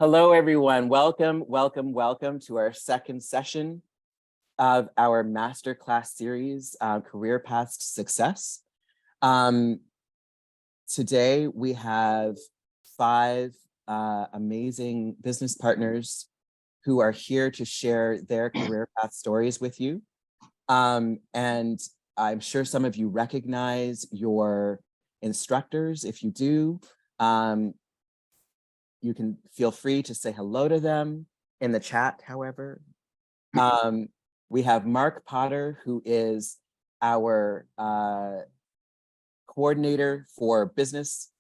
Hello, everyone. Welcome to our second session of our masterclass series, Career Paths to Success. Today, we have 5 amazing business partners who are here to share their career path stories with you. And I'm sure some of you recognize your instructors. If you do, you can feel free to say hello to them in the chat, however. We have Mark Potter, who is our coordinator for business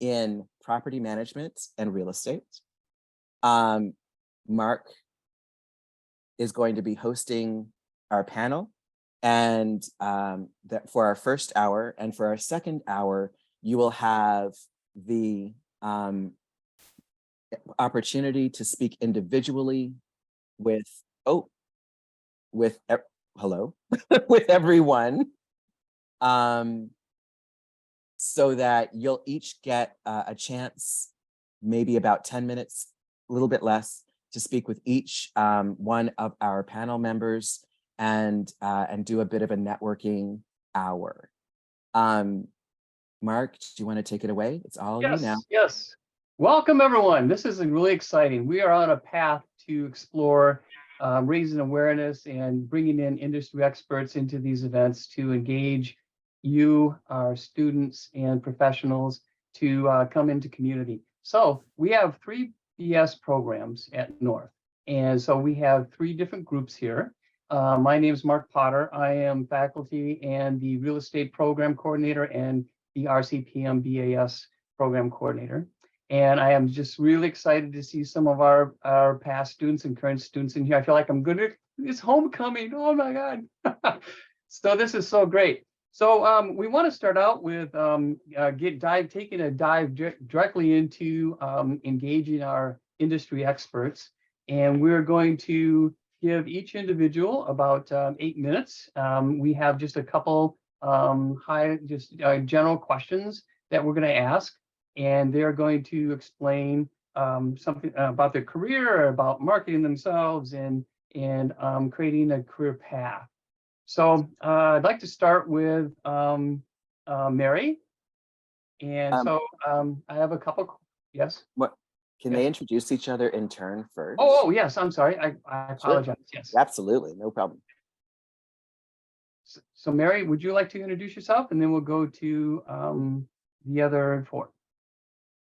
in property management and real estate. Mark is going to be hosting our panel, and for our first hour, and for our second hour, you will have the opportunity to speak individually with with everyone, so that you'll each get a chance, maybe about 10 minutes, a little bit less, to speak with each one of our panel members and do a bit of a networking hour. Mark, do you want to take it away? It's all you now. Yes. Welcome, everyone. This is really exciting. We are on a path to explore raising awareness and bringing in industry experts into these events to engage you, our students and professionals, to come into community. So we have 3 BS programs at North. And so we have 3 different groups here. My name is Mark Potter. I am faculty and the real estate program coordinator and the RCPM BAS program coordinator. And I am just really excited to see some of our past students and current students in here. I feel like it's homecoming. Oh my God. So this is so great. So we want to start out with taking a dive directly into engaging our industry experts. And we're going to give each individual about 8 minutes. We have just a couple general questions that we're going to ask, and they're going to explain something about their career, or about marketing themselves, and creating a career path. So I'd like to start with Mary. And so I have a couple. Yes. What? Can they introduce each other in turn first? Oh yes, I'm sorry. I apologize. Sure. Yes. Absolutely, no problem. So Mary, would you like to introduce yourself, and then we'll go to the other 4.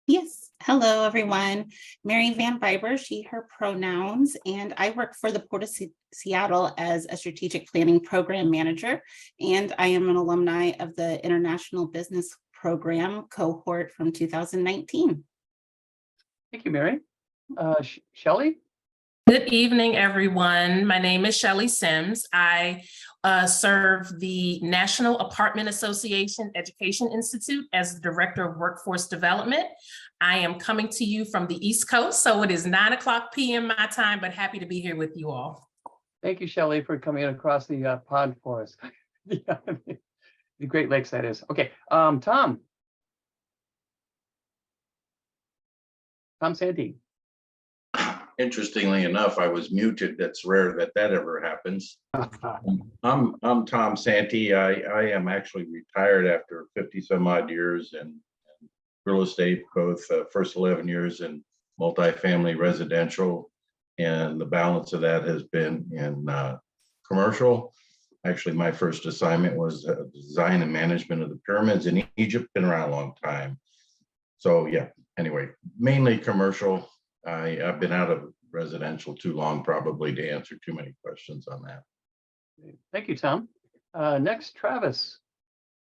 Yes. Hello, everyone. Mary Van Viber, she, her pronouns, and I work for the Port of Seattle as a strategic planning program manager, and I am an alumni of the International Business Program cohort from 2019. Thank you, Mary. Shelley? Good evening, everyone. My name is Shelley Sims. I serve the National Apartment Association Education Institute as the Director of Workforce Development. I am coming to you from the East Coast, so it is 9:00 p.m. my time, but happy to be here with you all. Thank you, Shelley, for coming across the pond for us. The Great Lakes, that is. Okay, Tom Santee. Interestingly enough, I was muted. That's rare that ever happens. I'm Tom Santee. I am actually retired after 50 some odd years in real estate, both first 11 years in multifamily residential, and the balance of that has been in commercial. Actually, my first assignment was design and management of the pyramids in Egypt. Been around a long time. So yeah, anyway, mainly commercial. I've been out of residential too long, probably, to answer too many questions on that. Thank you, Tom. Next, Travis.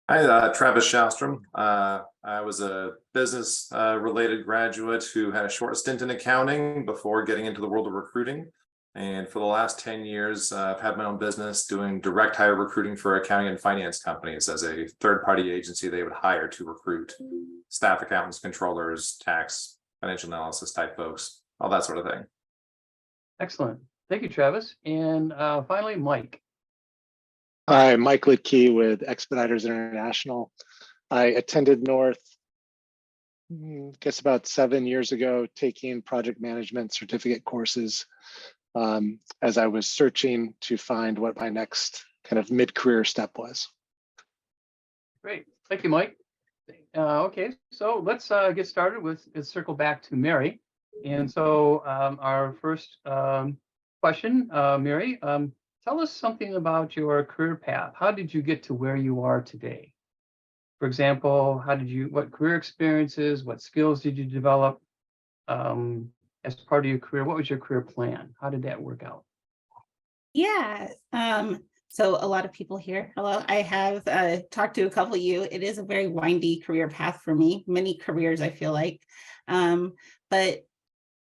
Hi, Travis Shastrom. I was a business related graduate who had a short stint in accounting before getting into the world of recruiting. And for the last 10 years, I've had my own business doing direct hire recruiting for accounting and finance companies as a third-party agency they would hire to recruit staff accountants, controllers, tax, financial analysis type folks, all that sort of thing. Excellent. Thank you, Travis. And finally, Mike. Hi, Mike Litkey with Expeditors International. I attended North guess about 7 years ago, taking project management certificate courses as I was searching to find what my next kind of mid-career step was. Great. Thank you, Mike. Okay, so let's get started with circle back to Mary. And so our first question, Mary, tell us something about your career path. How did you get to where you are today? For example, what career experiences, what skills did you develop as part of your career? What was your career plan? How did that work out? Yeah. So a lot of people here. Hello. I have talked to a couple of you. It is a very windy career path for me, many careers, I feel like. But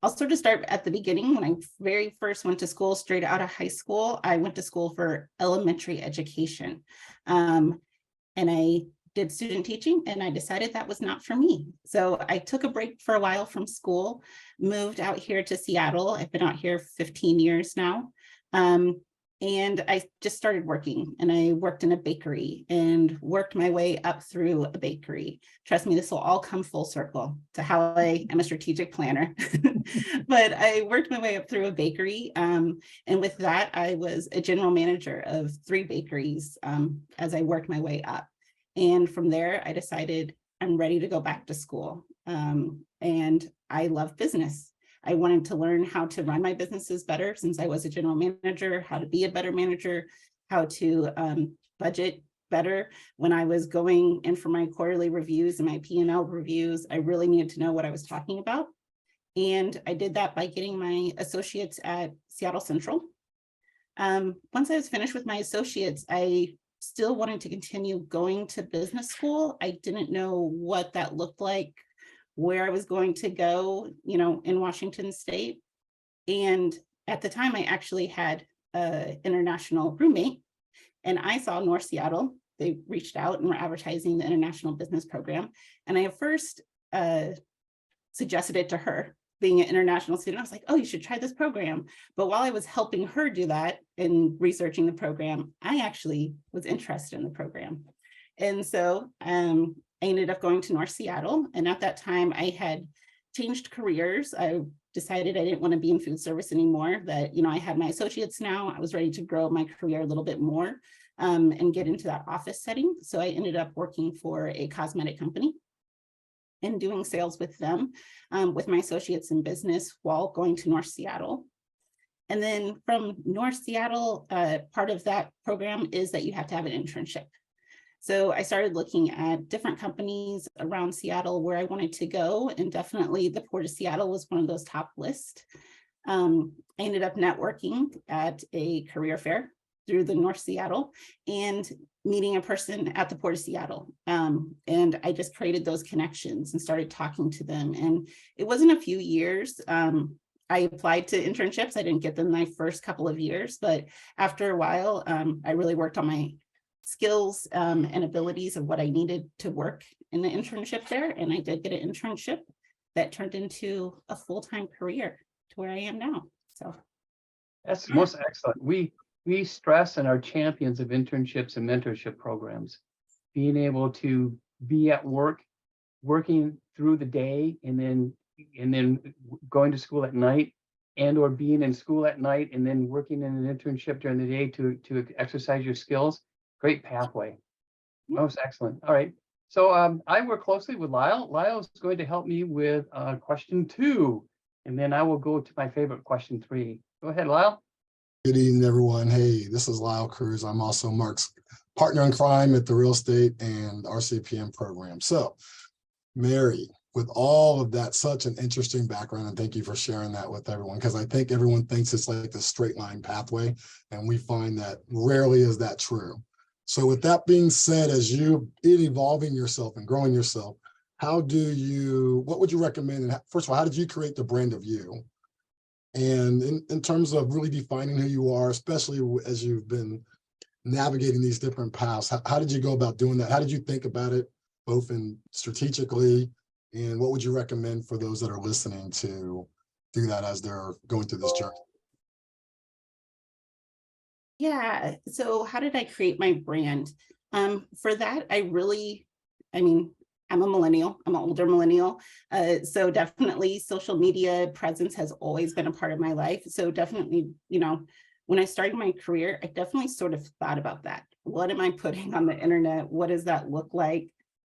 I'll sort of start at the beginning. When I very first went to school, straight out of high school, I went to school for elementary education. And I did student teaching, and I decided that was not for me. So I took a break for a while from school, moved out here to Seattle. I've been out here 15 years now. And I just started working, and I worked in a bakery and worked my way up through a bakery. Trust me, this will all come full circle to how I am a strategic planner. But I worked my way up through a bakery. And with that, I was a general manager of 3 bakeries as I worked my way up. And from there, I decided I'm ready to go back to school. And I love business. I wanted to learn how to run my businesses better since I was a general manager, how to be a better manager, how to budget better. When I was going in for my quarterly reviews and my P&L reviews, I really needed to know what I was talking about. And I did that by getting my associates at Seattle Central. Once I was finished with my associates, I still wanted to continue going to business school. I didn't know what that looked like, where I was going to go, in Washington State. And at the time, I actually had an international roommate, and I saw North Seattle. They reached out and were advertising the international business program. And I at first suggested it to her, being an international student. I was like, oh, you should try this program. But while I was helping her do that and researching the program, I actually was interested in the program. And so I ended up going to North Seattle. And at that time, I had changed careers. I decided I didn't want to be in food service anymore, that, I had my associates now. I was ready to grow my career a little bit more and get into that office setting. So I ended up working for a cosmetic company and doing sales with them, with my associates in business while going to North Seattle. And then from North Seattle, part of that program is that you have to have an internship. So I started looking at different companies around Seattle where I wanted to go, and definitely the Port of Seattle was one of those top lists. I ended up networking at a career fair through the North Seattle and meeting a person at the Port of Seattle. And I just created those connections and started talking to them. And it wasn't a few years. I applied to internships. I didn't get them my first couple of years, but after a while, I really worked on my skills and abilities of what I needed to work in the internship there. And I did get an internship that turned into a full-time career to where I am now. So that's most excellent. We stress and are champions of internships and mentorship programs. Being able to be at work, working through the day, and then going to school at night, and or being in school at night and then working in an internship during the day to exercise your skills. Great pathway. Most excellent. All right. So I work closely with Lyle. Lyle is going to help me with question 2, and then I will go to my favorite question 3. Go ahead, Lyle. Good evening, everyone. Hey, this is Lyle Cruz. I'm also Mark's partner in crime at the real estate and RCPM program. So, Mary, with all of that, such an interesting background, and thank you for sharing that with everyone, because I think everyone thinks it's like the straight line pathway, and we find that rarely is that true. So with that being said, as you evolving yourself and growing yourself, what would you recommend? And first of all, how did you create the brand of you? And in terms of really defining who you are, especially as you've been navigating these different paths, how did you go about doing that? How did you think about it, both in strategically, and what would you recommend for those that are listening to do that as they're going through this journey? yeah, so how did I create my brand? For that, I I'm a millennial, I'm an older millennial. So definitely social media presence has always been a part of my life. So definitely, you know, when I started my career, I definitely sort of thought about that. What am I putting on the internet? What does that look like?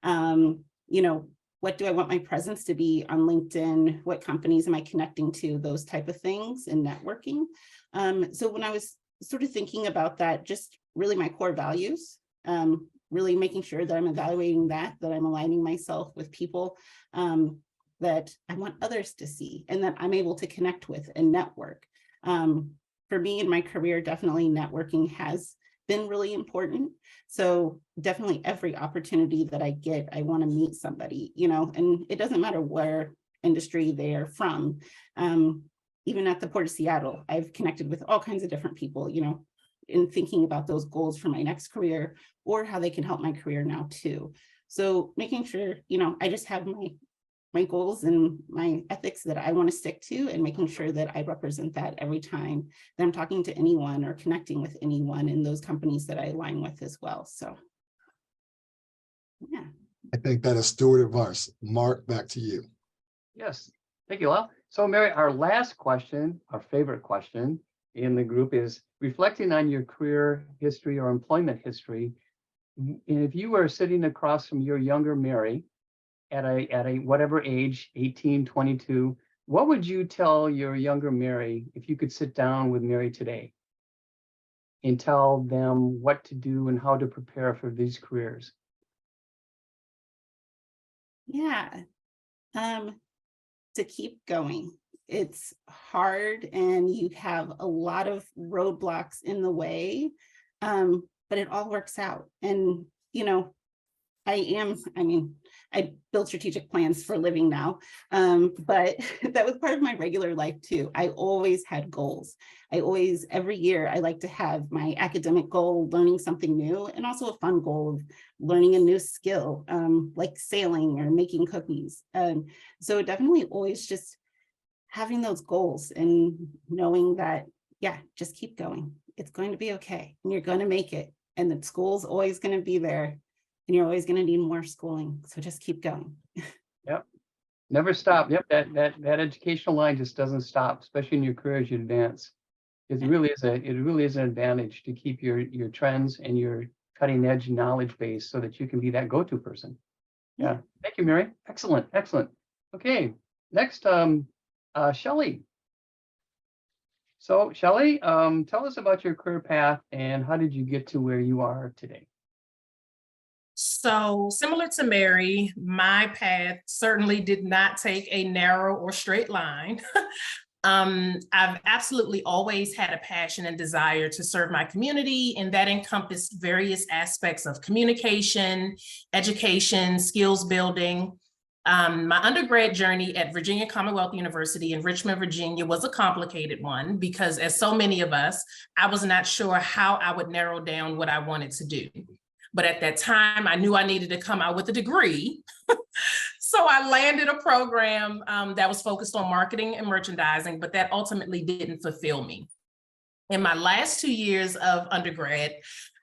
You know, what do I want my presence to be on LinkedIn? What companies am I connecting to? Those type of things and networking. So when I was sort of thinking about that, just really my core values, really making sure that I'm evaluating that I'm aligning myself with people that I want others to see and that I'm able to connect with and network. For me in my career, definitely networking has been really important. So definitely every opportunity that I get, I want to meet somebody, you know, and it doesn't matter where industry they're from. Even at the Port of Seattle, I've connected with all kinds of different people, you know, in thinking about those goals for my next career or how they can help my career now too. So making sure, you know, I just have my goals and my ethics that I want to stick to, and making sure that I represent that every time that I'm talking to anyone or connecting with anyone in those companies that I align with as well. So, yeah. I think that is steward advice. Mark, back to you. Yes, thank you, Lau. So Mary, our last question, our favorite question in the group is reflecting on your career history or employment history. And if you were sitting across from your younger Mary at a whatever age, 18, 22, what would you tell your younger Mary if you could sit down with Mary today and tell them what to do and how to prepare for these careers? Yeah. To keep going. It's hard and you have a lot of roadblocks in the way, but it all works out. And, you know, I build strategic plans for a living now, but that was part of my regular life too. I always had goals. Every year, I like to have my academic goal, learning something new, and also a fun goal of learning a new skill, like sailing or making cookies. So definitely always just having those goals and knowing that, yeah, just keep going. It's going to be okay, and you're going to make it. And the school's always going to be there. And you're always going to need more schooling. So just keep going. Yep. Never stop. Yep. That educational line just doesn't stop, especially in your career as you advance. It really is an advantage to keep your trends and your cutting edge knowledge base so that you can be that go-to person. Yeah. Thank you, Mary. Excellent. Excellent. Okay. Next, Shelley. So Shelley, tell us about your career path and how did you get to where you are today? So similar to Mary, my path certainly did not take a narrow or straight line. I've absolutely always had a passion and desire to serve my community, and that encompassed various aspects of communication, education, skills building. My undergrad journey at Virginia Commonwealth University in Richmond, Virginia was a complicated one because, as so many of us, I was not sure how I would narrow down what I wanted to do. But at that time, I knew I needed to come out with a degree. So I landed a program that was focused on marketing and merchandising, but that ultimately didn't fulfill me. In my last 2 years of undergrad,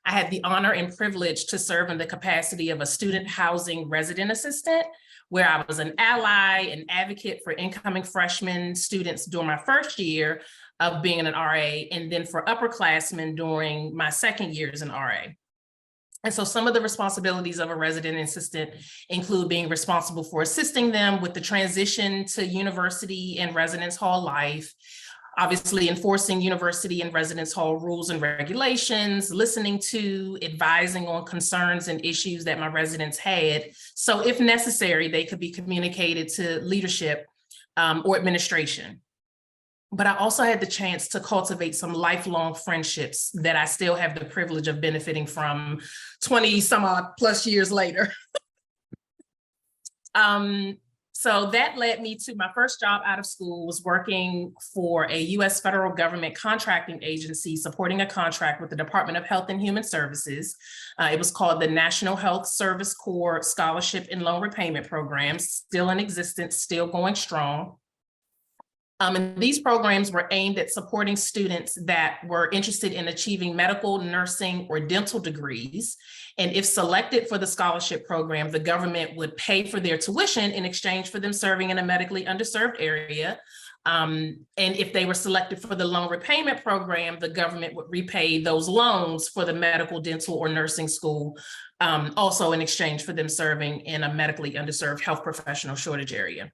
I had the honor and privilege to serve in the capacity of a student housing resident assistant, where I was an ally and advocate for incoming freshman students during my first year of being an RA, and then for upperclassmen during my second year as an RA. And so some of the responsibilities of a resident assistant include being responsible for assisting them with the transition to university and residence hall life, obviously enforcing university and residence hall rules and regulations, listening to, advising on concerns and issues that my residents had. So if necessary, they could be communicated to leadership or administration. But I also had the chance to cultivate some lifelong friendships that I still have the privilege of benefiting from 20 some odd plus years later. So that led me to my first job out of school was working for a US federal government contracting agency supporting a contract with the Department of Health and Human Services. It was called the National Health Service Corps Scholarship and Loan Repayment Program, still in existence, still going strong. And these programs were aimed at supporting students that were interested in achieving medical, nursing, or dental degrees. And if selected for the scholarship program, the government would pay for their tuition in exchange for them serving in a medically underserved area. And if they were selected for the loan repayment program, the government would repay those loans for the medical, dental, or nursing school, also in exchange for them serving in a medically underserved health professional shortage area.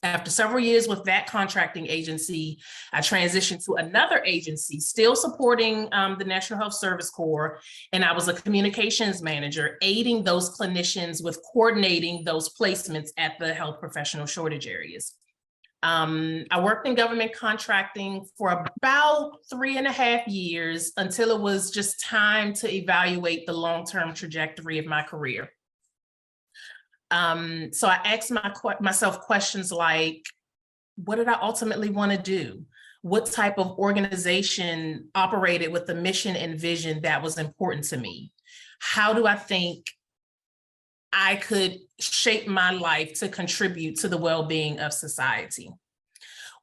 After several years with that contracting agency, I transitioned to another agency, still supporting the National Health Service Corps, and I was a communications manager, aiding those clinicians with coordinating those placements at the health professional shortage areas. I worked in government contracting for about 3.5 years until it was just time to evaluate the long-term trajectory of my career. So I asked myself questions like, what did I ultimately want to do? What type of organization operated with the mission and vision that was important to me? How do I think I could shape my life to contribute to the well-being of society?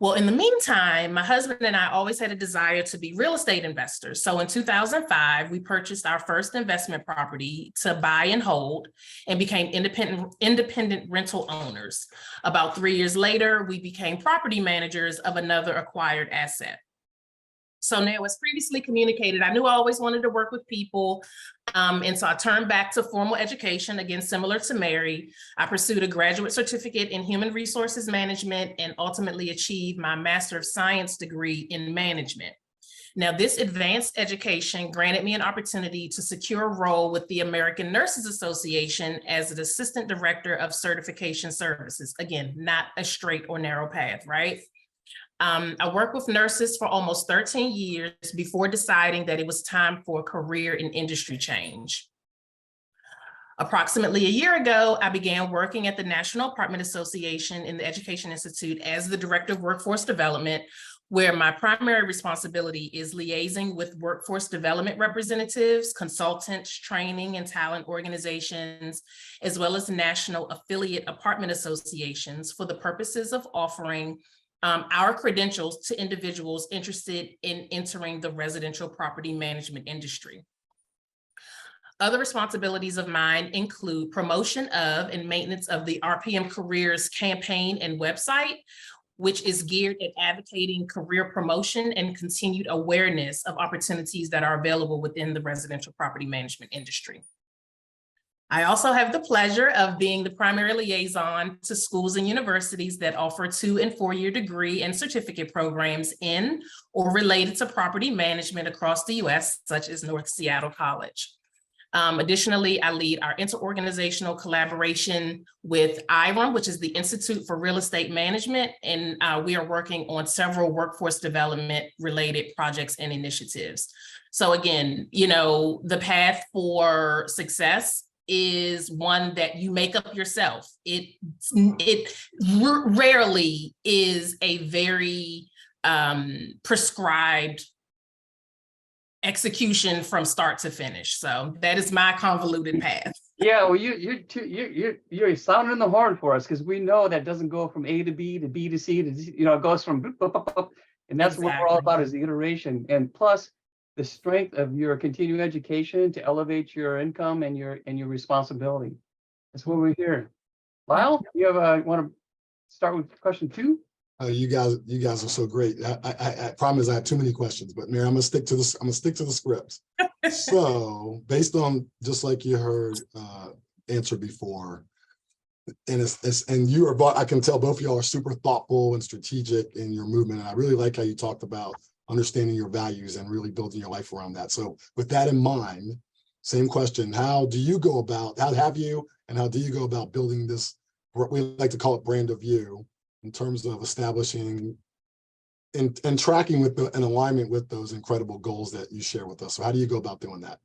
Well, in the meantime, my husband and I always had a desire to be real estate investors. So in 2005, we purchased our first investment property to buy and hold and became independent rental owners. About 3 years later, we became property managers of another acquired asset. So now, as previously communicated, I knew I always wanted to work with people. And so I turned back to formal education, again, similar to Mary. I pursued a graduate certificate in human resources management and ultimately achieved my Master of Science degree in management. Now, this advanced education granted me an opportunity to secure a role with the American Nurses Association as an assistant director of certification services. Again, not a straight or narrow path, right? I worked with nurses for almost 13 years before deciding that it was time for a career in industry change. Approximately a year ago, I began working at the National Apartment Association in the Education Institute as the Director of Workforce Development, where my primary responsibility is liaising with workforce development representatives, consultants, training and talent organizations, as well as national affiliate apartment associations for the purposes of offering our credentials to individuals interested in entering the residential property management industry. Other responsibilities of mine include promotion of and maintenance of the RPM Careers campaign and website, which is geared at advocating career promotion and continued awareness of opportunities that are available within the residential property management industry. I also have the pleasure of being the primary liaison to schools and universities that offer 2- and 4-year degree and certificate programs in or related to property management across the US, such as North Seattle College. Additionally, I lead our interorganizational collaboration with IREM, which is the Institute for Real Estate Management, and we are working on several workforce development related projects and initiatives. So again, you know, the path for success is one that you make up yourself. It rarely is a very prescribed execution from start to finish. So that is my convoluted path. Yeah, well, you're sounding the horn for us, because we know that doesn't go from A to B to B to C to, you know, it goes from boop, boop, boop, boop, and that's what we're all about, is the iteration. And plus the strength of your continuing education to elevate your income and your responsibility. That's what we're here. Lyle, you have want to start with question 2? You guys are so great. I promise I have too many questions, but Mary, I'm gonna stick to this. I'm gonna stick to the script. So based on, just like you heard answer before, and you are, I can tell both of y'all are super thoughtful and strategic in your movement. And I really like how you talked about understanding your values and really building your life around that. So with that in mind, same question: how do you go about? How do you go about building this? What we like to call it brand of you, in terms of establishing and tracking with an alignment with those incredible goals that you share with us. So how do you go about doing that?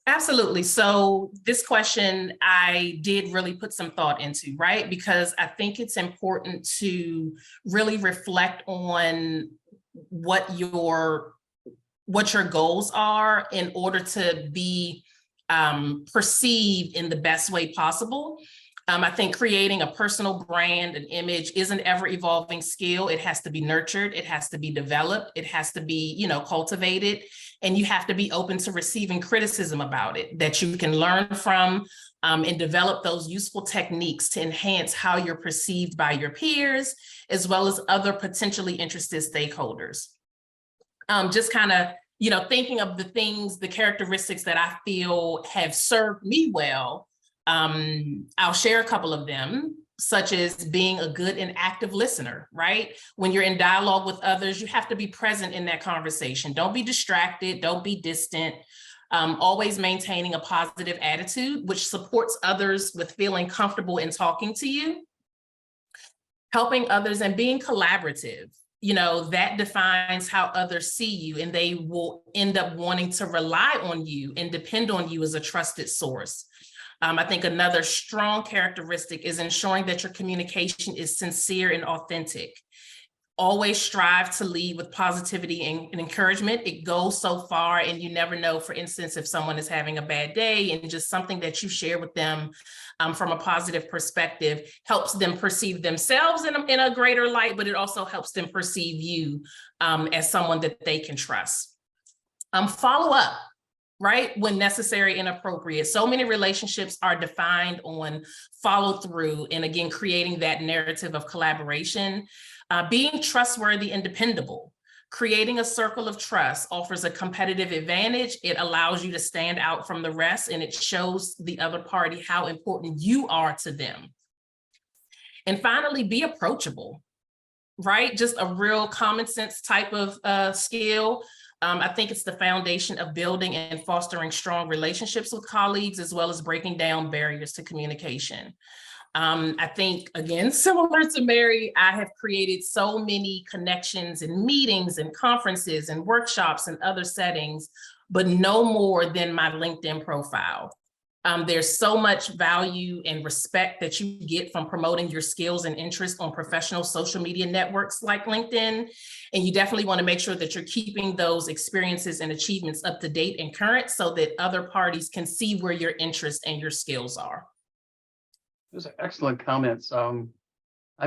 Absolutely. So this question, I did really put some thought into, right? Because I think it's important to really reflect on what your goals are in order to be perceived in the best way possible. I think creating a personal brand, an image is an ever evolving skill. It has to be nurtured. It has to be developed. It has to be, cultivated. And you have to be open to receiving criticism about it that you can learn from, and develop those useful techniques to enhance how you're perceived by your peers, as well as other potentially interested stakeholders. Just kind of, thinking of the characteristics that I feel have served me well. I'll share a couple of them, such as being a good and active listener, right? When you're in dialogue with others, you have to be present in that conversation. Don't be distracted, don't be distant. Always maintaining a positive attitude, which supports others with feeling comfortable in talking to you. Helping others and being collaborative. That defines how others see you, and they will end up wanting to rely on you and depend on you as a trusted source. I think another strong characteristic is ensuring that your communication is sincere and authentic. Always strive to lead with positivity and encouragement. It goes so far, and you never know, for instance, if someone is having a bad day, and just something that you share with them from a positive perspective helps them perceive themselves in a greater light, but it also helps them perceive you as someone that they can trust. Follow up, right, when necessary and appropriate. So many relationships are defined on follow through, and again, creating that narrative of collaboration. Being trustworthy and dependable. Creating a circle of trust offers a competitive advantage. It allows you to stand out from the rest, and it shows the other party how important you are to them. And finally, be approachable, right? Just a real common sense type of skill. I think it's the foundation of building and fostering strong relationships with colleagues, as well as breaking down barriers to communication. I think, again, similar to Mary, I have created so many connections and meetings and conferences and workshops and other settings, but no more than my LinkedIn profile. There's so much value and respect that you get from promoting your skills and interests on professional social media networks like LinkedIn. And you definitely want to make sure that you're keeping those experiences and achievements up to date and current, so that other parties can see where your interests and your skills are. Those are excellent comments. I'm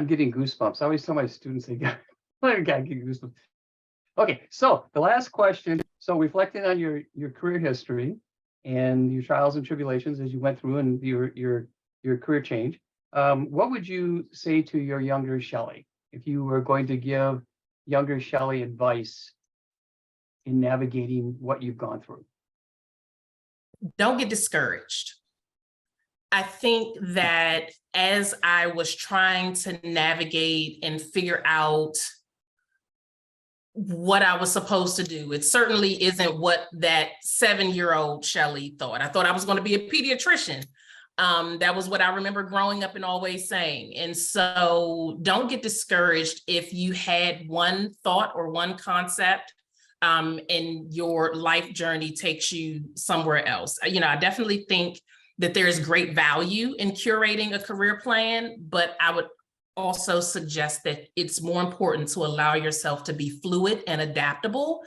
getting goosebumps. I always tell my students, I get goosebumps. Okay, so the last question. So reflecting on your career history and your trials and tribulations as you went through, and your career change, what would you say to your younger Shelley if you were going to give younger Shelley advice in navigating what you've gone through? Don't get discouraged. I think that as I was trying to navigate and figure out what I was supposed to do, it certainly isn't what that 7-year-old Shelley thought. I thought I was going to be a pediatrician. That was what I remember growing up and always saying. And so don't get discouraged if you had one thought or one concept and your life journey takes you somewhere else. I definitely think that there is great value in curating a career plan, but I would also suggest that it's more important to allow yourself to be fluid and adaptable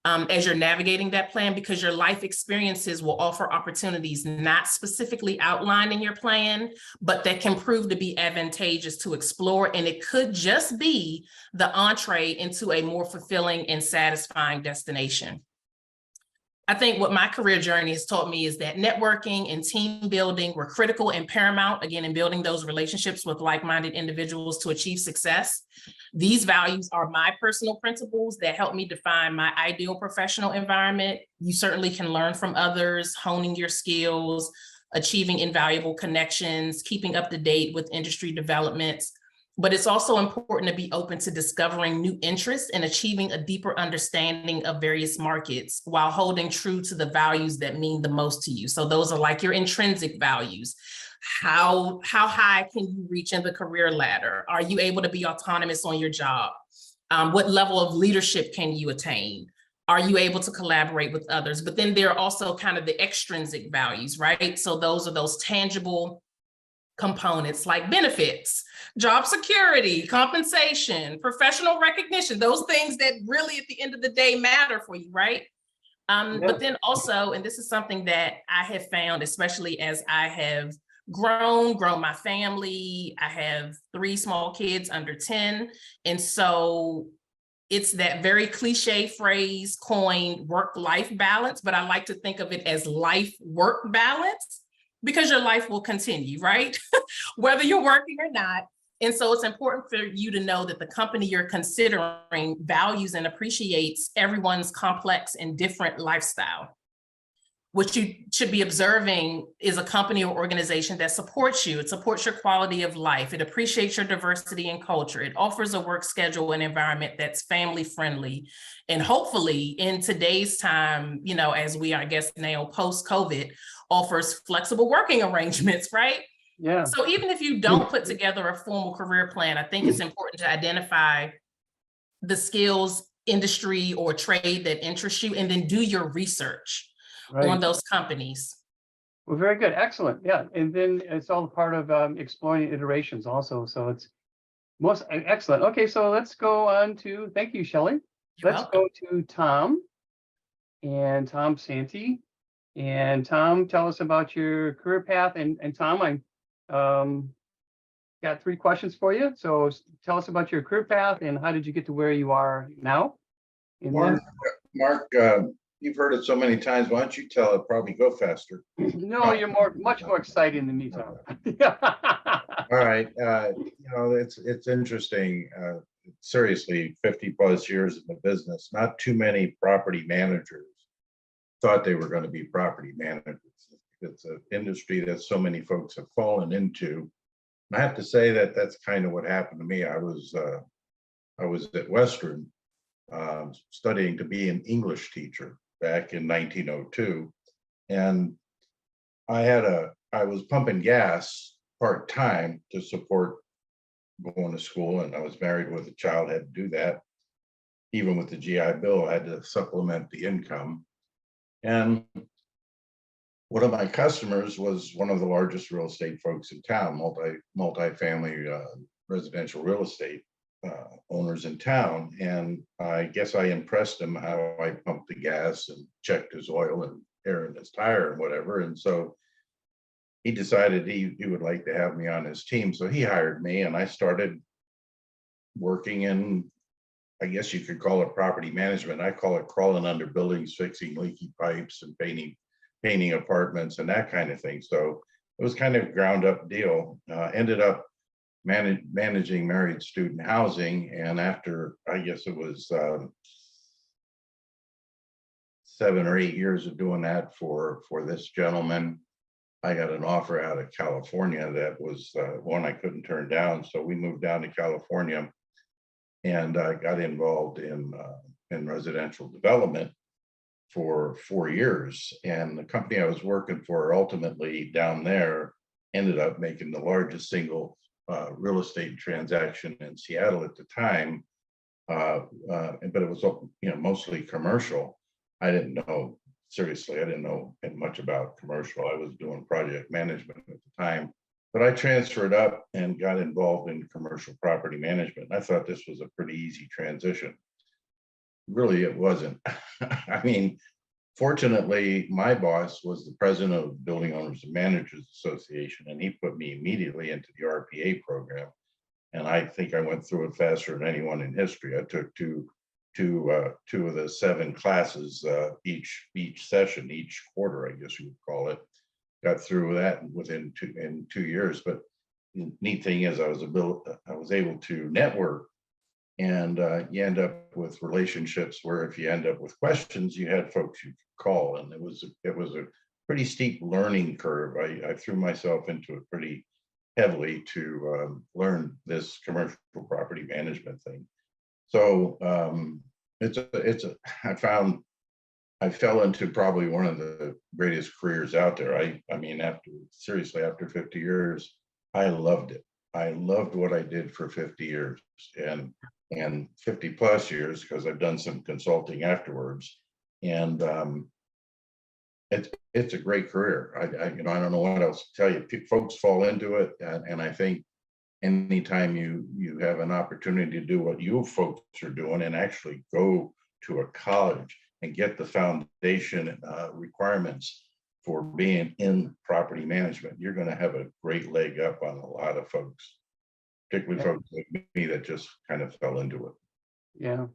as you're navigating that plan, because your life experiences will offer opportunities not specifically outlined in your plan, but that can prove to be advantageous to explore. And it could just be the entree into a more fulfilling and satisfying destination. I think what my career journey has taught me is that networking and team building were critical and paramount, again, in building those relationships with like-minded individuals to achieve success. These values are my personal principles that help me define my ideal professional environment. You certainly can learn from others, honing your skills, achieving invaluable connections, keeping up to date with industry developments. But it's also important to be open to discovering new interests and achieving a deeper understanding of various markets while holding true to the values that mean the most to you. So those are like your intrinsic values. How high can you reach in the career ladder? Are you able to be autonomous on your job? What level of leadership can you attain? Are you able to collaborate with others? But then there are also kind of the extrinsic values, right? So those are those tangible components like benefits, job security, compensation, professional recognition, those things that really at the end of the day matter for you, right? But then also, and this is something that I have found, especially as I have grown my family. I have 3 small kids under 10. And so it's that very cliche phrase coined work-life balance, but I like to think of it as life-work balance, because your life will continue, right? Whether you're working or not. And so it's important for you to know that the company you're considering values and appreciates everyone's complex and different lifestyle. What you should be observing is a company or organization that supports you. It supports your quality of life. It appreciates your diversity and culture. It offers a work schedule and environment that's family friendly. And hopefully in today's time, you know, as we are, I guess now post-COVID, offers flexible working arrangements, right? Yeah. So even if you don't put together a formal career plan, I think it's important to identify the skills, industry, or trade that interests you, and then do your research on Right. those companies. Well, very good. Excellent. Yeah. And then it's all part of exploring iterations also. So it's most excellent. Okay. So let's go on to, thank you, Shelley. Let's go to Tom and Tom Santee. And Tom, tell us about your career path. And Tom, I got 3 questions for you. So tell us about your career path and how did you get to where you are now? And Mark, you've heard it so many times. Why don't you tell it? Probably go faster. No, you're much more exciting than me, Tom. All right. You know, it's interesting. Seriously, 50 plus years in the business, not too many property managers thought they were going to be property managers. It's an industry that so many folks have fallen into. And I have to say that that's kind of what happened to me. I was at Western studying to be an English teacher back in 1902, and I was pumping gas part-time to support going to school, and I was married with a child, had to do that. Even with the GI Bill, I had to supplement the income. And one of my customers was one of the largest real estate folks in town, multi-family residential real estate owners in town. And I guess I impressed him how I pumped the gas and checked his oil and air in his tire and whatever. And so he decided he would like to have me on his team. So he hired me and I started working in, I guess you could call it property management. I call it crawling under buildings, fixing leaky pipes and painting apartments and that kind of thing. So it was kind of a ground up deal. Ended up managing married student housing. And after, I guess it was 7 or 8 years of doing that for this gentleman, I got an offer out of California that was one I couldn't turn down. So we moved down to California and I got involved in residential development for 4 years. And the company I was working for ultimately down there ended up making the largest single real estate transaction in Seattle at the time. But it was, you know, mostly commercial. I didn't know, seriously, I didn't know much about commercial. I was doing project management at the time, but I transferred up and got involved in commercial property management. I thought this was a pretty easy transition. Really, it wasn't. I mean, fortunately, my boss was the president of Building Owners and Managers Association, and he put me immediately into the RPA program. And I think I went through it faster than anyone in history. I took two of the 7 classes each session, each quarter, I guess you would call it. Got through that within 2 years. But the neat thing is I was able to network, and you end up with relationships where if you end up with questions, you had folks you could call, and it was a pretty steep learning curve. I threw myself into it pretty heavily to learn this commercial property management thing. So I fell into probably one of the greatest careers out there. I mean, after 50 years, I loved it. I loved what I did for 50 years and 50 plus years, because I've done some consulting afterwards. And it's a great career. I don't know what else to tell you. Folks fall into it, and I think anytime you have an opportunity to do what you folks are doing and actually go to a college and get the foundation requirements for being in property management, you're going to have a great leg up on a lot of folks, particularly folks like me that just kind of fell into it. Yeah.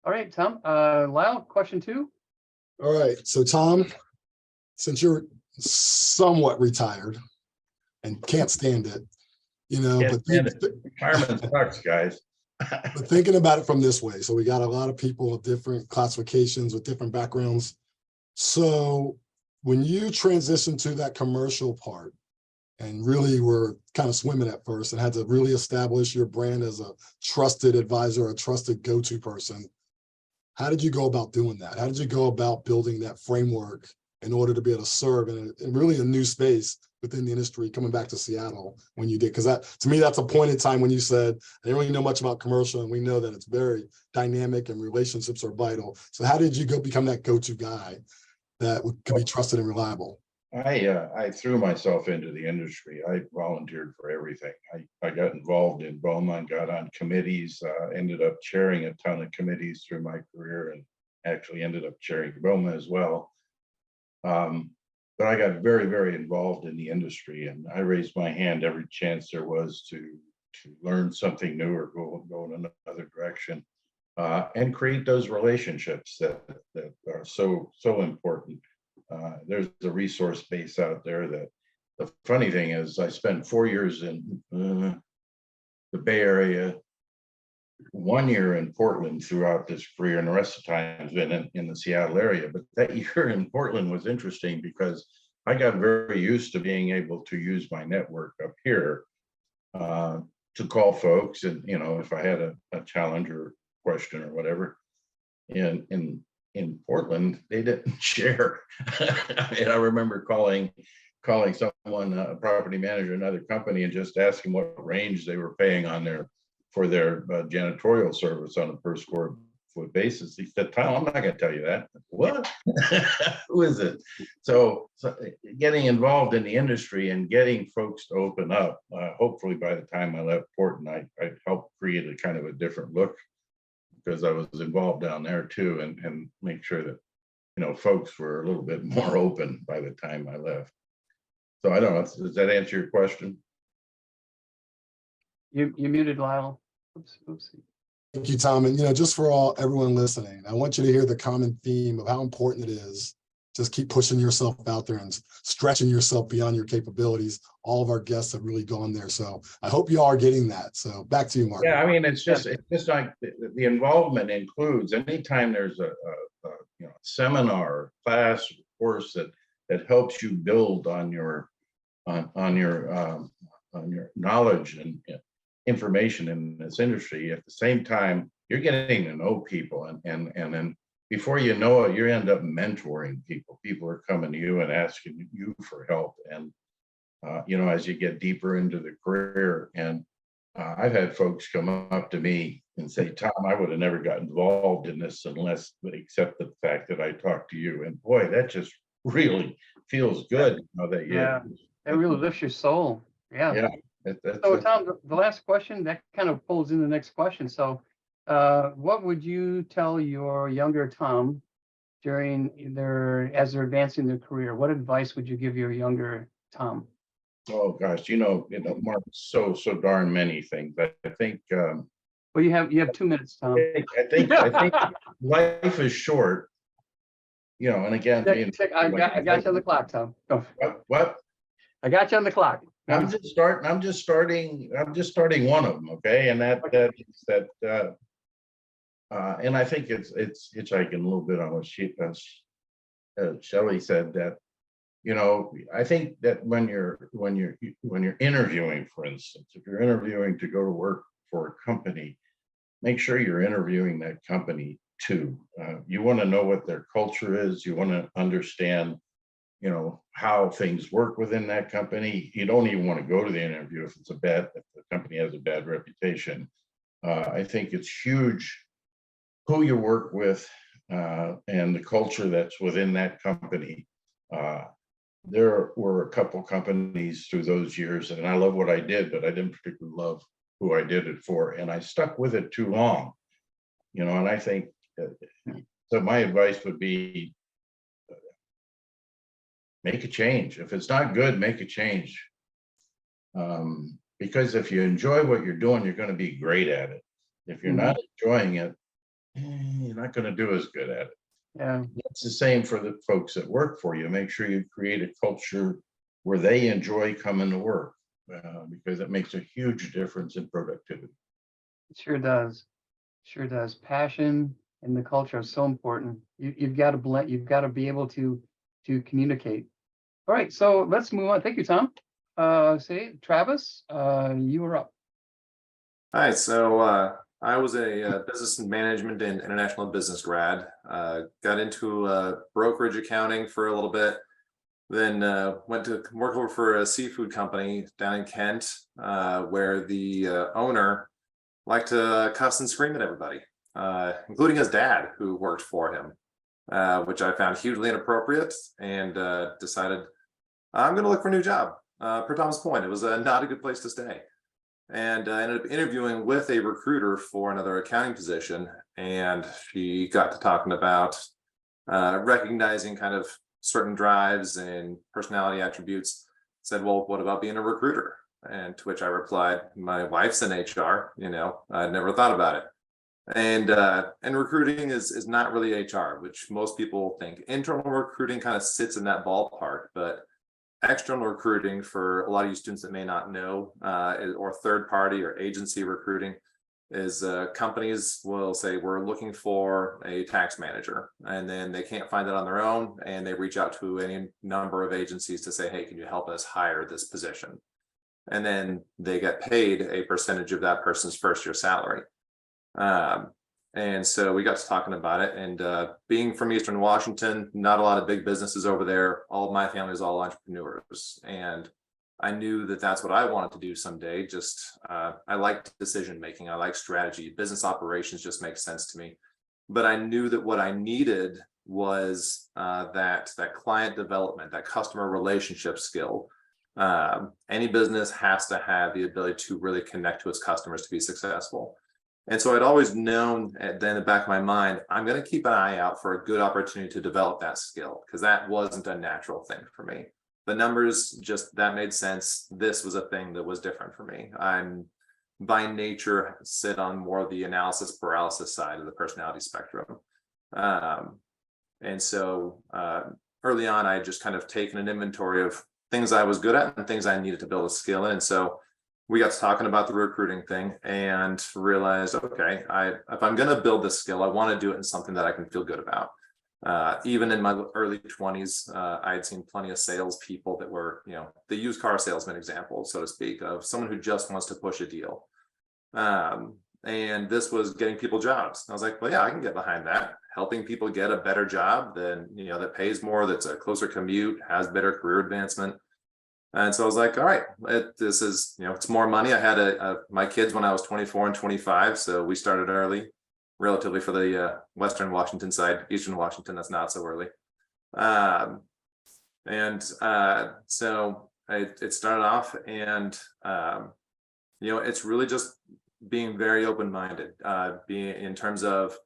All right, Tom. Lyle, question 2. All right, so Tom, since you're somewhat retired and can't stand it, you know, Can't but stand it. Retirement sucks, guys. but thinking about it from this way, so we got a lot of people of different classifications with different backgrounds. So when you transition to that commercial part and really were kind of swimming at first and had to really establish your brand as a trusted advisor, a trusted go-to person, how did you go about doing that? How did you go about building that framework in order to be able to serve in really a new space within the industry, coming back to Seattle when you did? Because that, to me, that's a point in time when you said, I didn't really know much about commercial, and we know that it's very dynamic and relationships are vital. So how did you go become that go-to guy that could be trusted and reliable? I threw myself into the industry. I volunteered for everything. I got involved in BOMA, got on committees, ended up chairing a ton of committees through my career, and actually ended up chairing BOMA as well. But I got very, very involved in the industry, and I raised my hand every chance there was to learn something new or go in another direction, and create those relationships that are so important. There's a resource base out there that, the funny thing is, I spent 4 years in the Bay Area, 1 year in Portland throughout this career, and the rest of the time has been in the Seattle area. But that year in Portland was interesting because I got very used to being able to use my network up here to call folks, and if I had a challenge or question or whatever. In Portland, they didn't share. I remember calling someone, a property manager, another company, and just asking what range they were paying for their janitorial service on a per square foot basis. He said, "Tom, I'm not going to tell you that." What? Who is it? So getting involved in the industry and getting folks to open up. Hopefully, by the time I left Portland, I helped create a kind of a different look, because I was involved down there too, and make sure that folks were a little bit more open by the time I left. So I don't know. Does that answer your question? You muted, Lyle. Oopsie. Thank you, Tom. And just for everyone listening, I want you to hear the common theme of how important it is. Just keep pushing yourself out there and stretching yourself beyond your capabilities. All of our guests have really gone there. So I hope you all are getting that. So back to you, Mark. Yeah, I mean, it's just like the involvement includes anytime there's a seminar, class, course that helps you build on your knowledge and information in this industry. At the same time, you're getting to know people, and then before you know it, you end up mentoring people. People are coming to you and asking you for help, and as you get deeper into the career. And I've had folks come up to me and say, "Tom, I would have never got involved in this except the fact that I talked to you." And boy, that just really feels good. That really lifts your soul. Yeah. So Tom, the last question that kind of pulls in the next question. So what would you tell your younger Tom as they're advancing their career? What advice would you give your younger Tom? Oh gosh, Mark, so darn many things. I think. Well, you have 2 minutes, Tom. I think life is short. And again, I got you on the clock, Tom. Go. What? I got you on the clock. I'm just starting one of them. Okay. And and I think it's hitchhiking a little bit on what Shelley said, that, I think that when you're interviewing, for instance, if you're interviewing to go to work for a company, make sure you're interviewing that company too. You want to know what their culture is. You want to understand how things work within that company. You don't even want to go to the interview if the company has a bad reputation. I think it's huge who you work with and the culture that's within that company. There were a couple companies through those years, and I love what I did, but I didn't particularly love who I did it for, and I stuck with it too long. And I think so. My advice would be, make a change. If it's not good, make a change. Because if you enjoy what you're doing, you're going to be great at it. If you're not enjoying it, you're not going to do as good at it. Yeah. It's the same for the folks that work for you. Make sure you create a culture where they enjoy coming to work, because it makes a huge difference in productivity. It sure does. Sure does. Passion and the culture are so important. You've got to blend, you've got to be able to communicate. All right, so let's move on. Thank you, Tom. Travis, you are up. Hi, so I was a business and management and international business grad. Got into brokerage accounting for a little bit, then went to work for a seafood company down in Kent, where the owner liked to cuss and scream at everybody, including his dad, who worked for him, which I found hugely inappropriate, and decided I'm going to look for a new job. Per Tom's point, it was not a good place to stay. And I ended up interviewing with a recruiter for another accounting position, and she got to talking about recognizing kind of certain drives and personality attributes. Said, well, what about being a recruiter? And to which I replied, my wife's in HR, I'd never thought about it. And recruiting is not really HR, which most people think. Internal recruiting kind of sits in that ballpark, but external recruiting, for a lot of you students that may not know, or third party or agency recruiting, is companies will say, we're looking for a tax manager, and then they can't find it on their own, and they reach out to any number of agencies to say, hey, can you help us hire this position? And then they get paid a percentage of that person's first year salary. And so we got to talking about it, and being from Eastern Washington, not a lot of big businesses over there. All of my family is all entrepreneurs, and I knew that that's what I wanted to do someday. Just I like decision making, I like strategy, business operations just makes sense to me. But I knew that what I needed was that client development, that customer relationship skill. Any business has to have the ability to really connect to its customers to be successful. And so I'd always known in the back of my mind, I'm going to keep an eye out for a good opportunity to develop that skill, because that wasn't a natural thing for me. The numbers, just that made sense. This was a thing that was different for me. I'm by nature sit on more of the analysis paralysis side of the personality spectrum. And so early on, I had just kind of taken an inventory of things I was good at and things I needed to build a skill in. And so we got to talking about the recruiting thing and realized, okay, if I'm going to build this skill, I want to do it in something that I can feel good about. Even in my early 20s, I had seen plenty of salespeople that were, the used car salesman example, so to speak, of someone who just wants to push a deal. And this was getting people jobs. I was like, well, yeah, I can get behind that. Helping people get a better job than, that pays more, that's a closer commute, has better career advancement. And so I was like, all right, this is, it's more money. I had my kids when I was 24 and 25. So we started early, relatively, for the Western Washington side. Eastern Washington, that's not so early. So it started off, and, it's really just being very open-minded, being in terms of,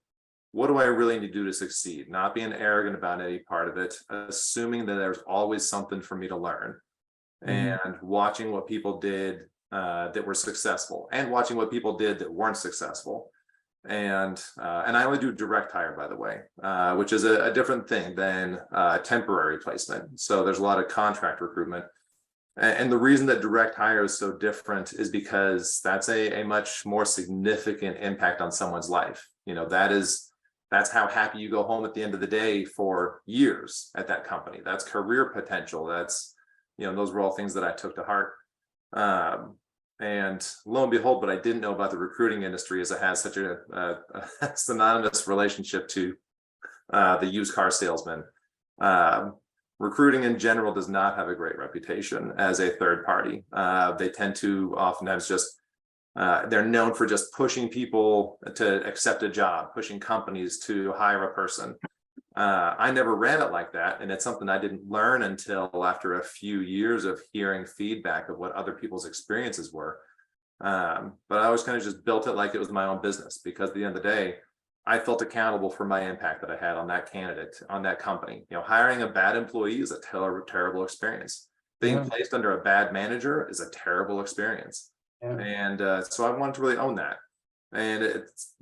what do I really need to do to succeed? Not being arrogant about any part of it, assuming that there's always something for me to learn. And watching what people did that were successful, and watching what people did that weren't successful. And I only do direct hire, by the way, which is a different thing than temporary placement. So there's a lot of contract recruitment. And the reason that direct hire is so different is because that's a much more significant impact on someone's life. That's how happy you go home at the end of the day for years at that company. That's career potential. That's, those were all things that I took to heart. And lo and behold, what I didn't know about the recruiting industry is it has such a synonymous relationship to the used car salesman. Recruiting in general does not have a great reputation as a third party. They tend to oftentimes just, they're known for just pushing people to accept a job, pushing companies to hire a person. I never ran it like that, and it's something I didn't learn until after a few years of hearing feedback of what other people's experiences were. But I always kind of just built it like it was my own business, because at the end of the day, I felt accountable for my impact that I had on that candidate, on that company. Hiring a bad employee is a terrible experience. Being placed under a bad manager is a terrible experience. And so I wanted to really own that. And it's,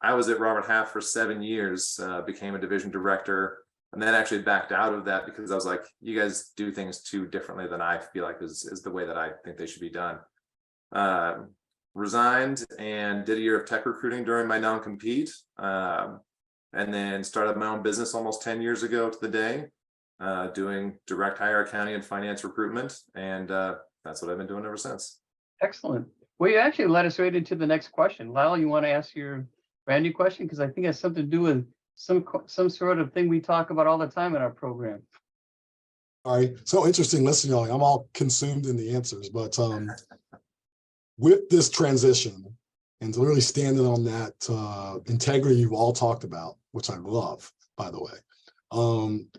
I was at Robert Half for 7 years, became a division director, and then actually backed out of that because I was like, you guys do things too differently than I feel like is the way that I think they should be done. Resigned and did a year of tech recruiting during my non-compete, and then started my own business almost 10 years ago to the day, doing direct hire accounting and finance recruitment. And that's what I've been doing ever since. Excellent. Well, you actually led us right into the next question. Lyle, you want to ask your brand new question? Because I think it has something to do with some sort of thing we talk about all the time in our program. All right. So interesting listening, y'all. I'm all consumed in the answers, but with this transition and really standing on that integrity you've all talked about, which I love, by the way.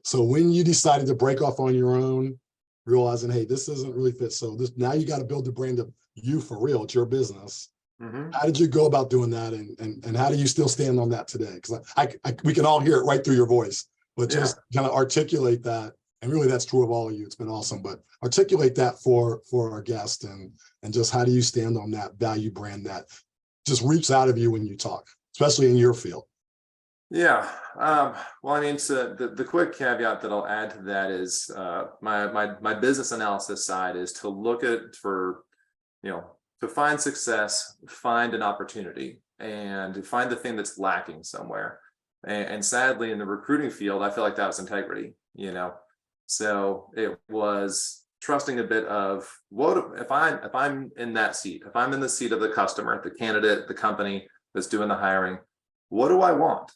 So when you decided to break off on your own, realizing, hey, this doesn't really fit. So now you got to build the brand of you for real. It's your business. How did you go about doing that? And how do you still stand on that today? Because we can all hear it right through your voice, but just kind of articulate that. And really that's true of all of you. It's been awesome, but articulate that for our guest and just how do you stand on that value brand that just reaps out of you when you talk, especially in your field? Yeah. Well, I mean, so the quick caveat that I'll add to that is my business analysis side is to look at to find success, find an opportunity, and find the thing that's lacking somewhere. And sadly, in the recruiting field, I feel like that was integrity, So it was trusting a bit of what if I'm in that seat, if I'm in the seat of the customer, the candidate, the company that's doing the hiring, what do I want?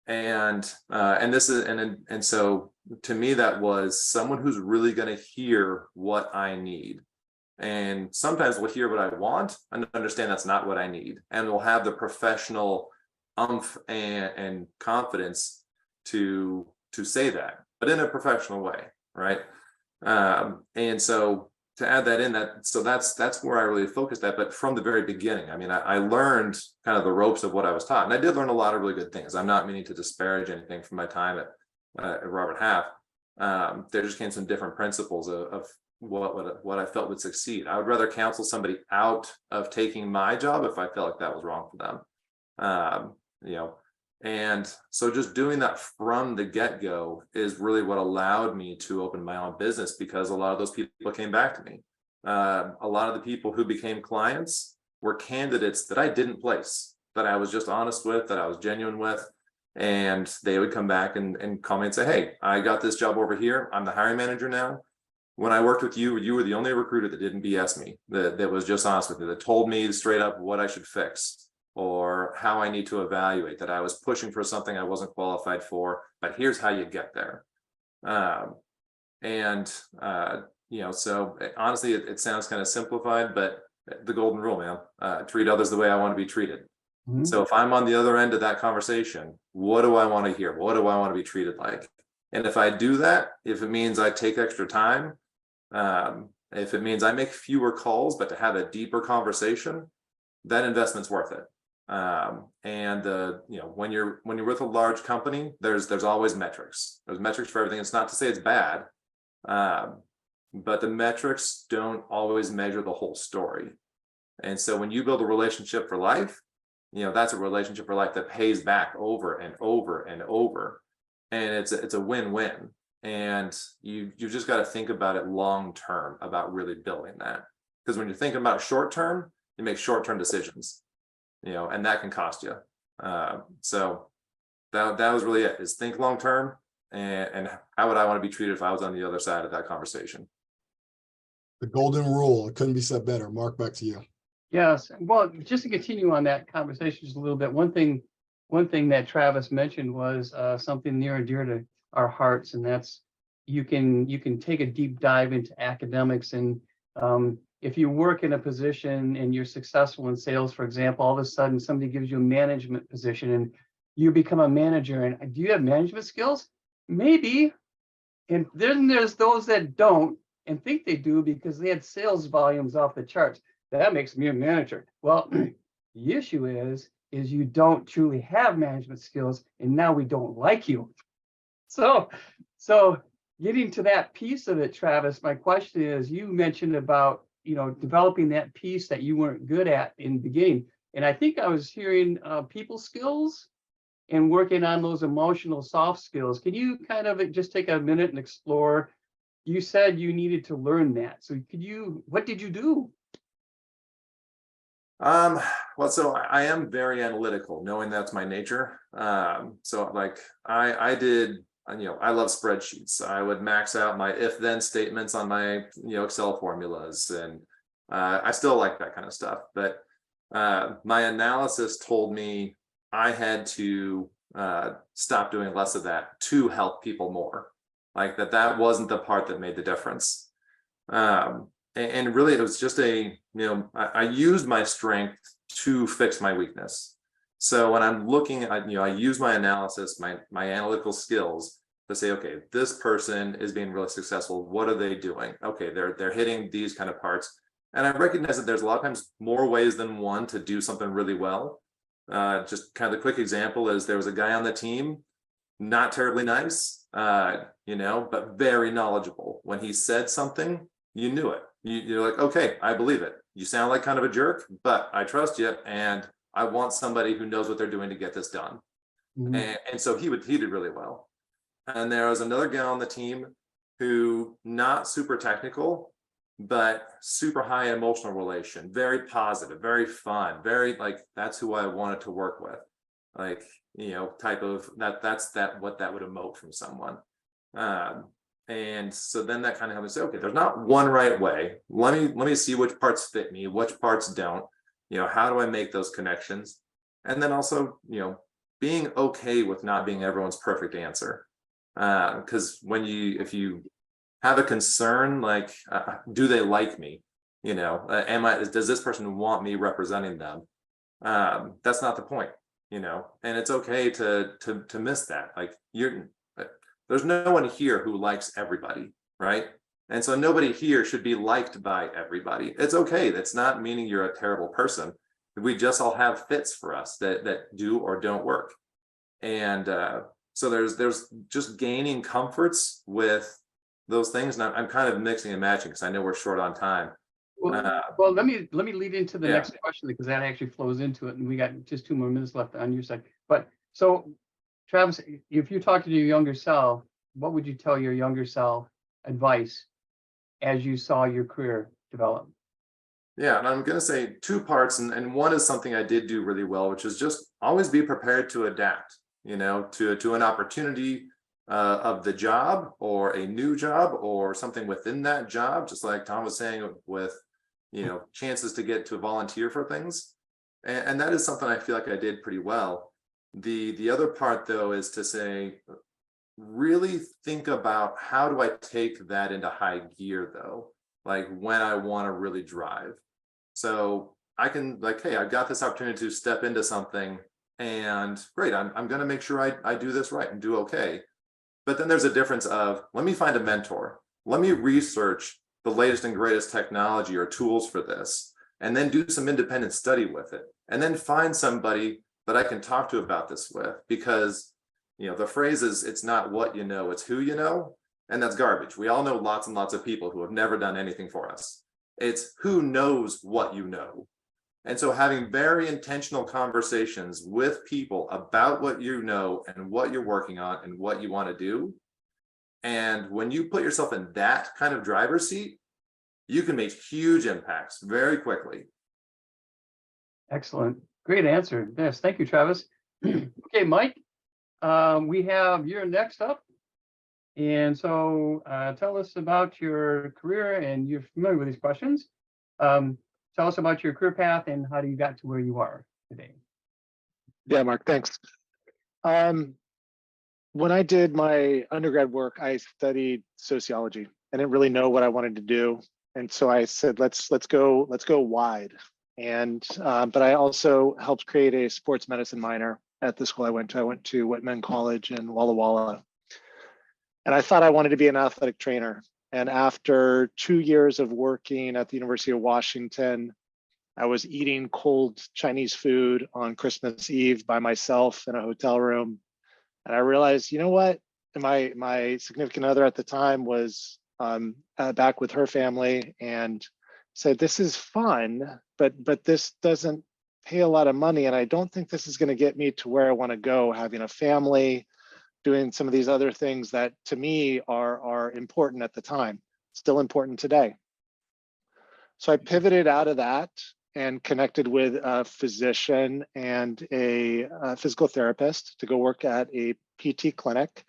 And this is and so to me that was someone who's really going to hear what I need. And sometimes we'll hear what I want and understand that's not what I need, and we'll have the professional umph and confidence to say that, but in a professional way, right? And so to add that in, that's where I really focused that. But from the very beginning, I mean, I learned kind of the ropes of what I was taught, and I did learn a lot of really good things. I'm not meaning to disparage anything from my time at Robert Half. There just came some different principles of what I felt would succeed. I would rather counsel somebody out of taking my job if I felt like that was wrong for them. And so just doing that from the get-go is really what allowed me to open my own business, because a lot of those people came back to me. A lot of the people who became clients were candidates that I didn't place, that I was just honest with, that I was genuine with. And they would come back and call me and say, hey, I got this job over here. I'm the hiring manager now. When I worked with you, you were the only recruiter that didn't BS me, that was just honest with me, that told me straight up what I should fix or how I need to evaluate, that I was pushing for something I wasn't qualified for, but here's how you get there. So honestly, it sounds kind of simplified, but the golden rule, man, treat others the way I want to be treated. So if I'm on the other end of that conversation, what do I want to hear? What do I want to be treated like? And if I do that, if it means I take extra time, if it means I make fewer calls, but to have a deeper conversation, that investment's worth it. When you're with a large company, there's always metrics. There's metrics for everything. It's not to say it's bad, but the metrics don't always measure the whole story. And so when you build a relationship for life, that's a relationship for life that pays back over and over and over. And it's a win-win. And you've just got to think about it long term, about really building that. Because when you're thinking about short term, you make short-term decisions, and that can cost you. So that was really it, is think long term, and how would I want to be treated if I was on the other side of that conversation? The golden rule, it couldn't be said better. Mark, back to you. Yes. Well, just to continue on that conversation just a little bit, one thing that Travis mentioned was something near and dear to our hearts, and that's you can take a deep dive into academics. And if you work in a position and you're successful in sales, for example, all of a sudden somebody gives you a management position and you become a manager. And do you have management skills? Maybe. And then there's those that don't and think they do because they had sales volumes off the charts. That makes me a manager. Well, the issue is is you don't truly have management skills, and now we don't like you. So getting to that piece of it, Travis, my question is, you mentioned about, developing that piece that you weren't good at in the beginning. And I think I was hearing people skills and working on those emotional soft skills. Can you kind of just take a minute and explore? You said you needed to learn that. So what did you do? Well, so I am very analytical, knowing that's my nature. So like I did, I love spreadsheets. I would max out my if-then statements on my, Excel formulas. And I still like that kind of stuff. But my analysis told me I had to stop doing less of that to help people more. Like that wasn't the part that made the difference. And really, it was just I used my strength to fix my weakness. So when I'm looking at, I use my analysis, my analytical skills to say, okay, this person is being really successful. What are they doing? Okay, they're hitting these kind of parts. And I recognize that there's a lot of times more ways than one to do something really well. Just kind of the quick example is there was a guy on the team, not terribly nice, but very knowledgeable. When he said something, you knew it. You're like, okay, I believe it. You sound like kind of a jerk, but I trust you, and I want somebody who knows what they're doing to get this done. Mm-hmm. And so he did really well. And there was another guy on the team who not super technical, but super high emotional relation, very positive, very fun, very that's who I wanted to work with. Type of that's what that would emote from someone. And so then that kind of helped me say, okay, there's not one right way. Let me see which parts fit me, which parts don't. How do I make those connections? And then also, being okay with not being everyone's perfect answer. Because if you have a concern do they like me? Does this person want me representing them? That's not the point, and it's okay to miss that. There's no one here who likes everybody, right? And so nobody here should be liked by everybody. It's okay. That's not meaning you're a terrible person. We just all have fits for us that do or don't work. And so there's just gaining comforts with those things. And I'm kind of mixing and matching because I know we're short on time. Well, let me lead into the next question, because that actually flows into it, and we got just 2 more minutes left on your side. But so, Travis, if you talk to your younger self, what would you tell your younger self advice as you saw your career develop? Yeah, and I'm going to say 2 parts, and one is something I did do really well, which is just always be prepared to adapt, to an opportunity of the job or a new job or something within that job, just like Tom was saying with, chances to get to volunteer for things. And that is something I feel like I did pretty well. The other part, though, is to say, really think about how do I take that into high gear, though, when I want to really drive. So I can hey, I've got this opportunity to step into something, and great, I'm going to make sure I do this right and do okay. But then there's a difference of, let me find a mentor. Let me research the latest and greatest technology or tools for this, and then do some independent study with it. And then find somebody that I can talk to about this with, because, the phrase is, it's not what you know, it's who you know. And that's garbage. We all know lots and lots of people who have never done anything for us. It's who knows what you know. And so having very intentional conversations with people about what you know and what you're working on and what you want to do. And when you put yourself in that kind of driver's seat, you can make huge impacts very quickly. Excellent. Great answer. Yes. Thank you, Travis. Okay, Mike, you're next up. And so tell us about your career, and you're familiar with these questions. Tell us about your career path and how you got to where you are today. Yeah, Mark, thanks. When I did my undergrad work, I studied sociology. I didn't really know what I wanted to do. And so I said, let's go wide. And but I also helped create a sports medicine minor at the school I went to. I went to Whitman College in Walla Walla. And I thought I wanted to be an athletic trainer. And after 2 years of working at the University of Washington, I was eating cold Chinese food on Christmas Eve by myself in a hotel room. And I realized, you know what? My significant other at the time was back with her family, and said, this is fun, but this doesn't pay a lot of money. And I don't think this is going to get me to where I want to go, having a family, doing some of these other things that to me are important at the time, still important today. So I pivoted out of that and connected with a physician and a physical therapist to go work at a PT clinic.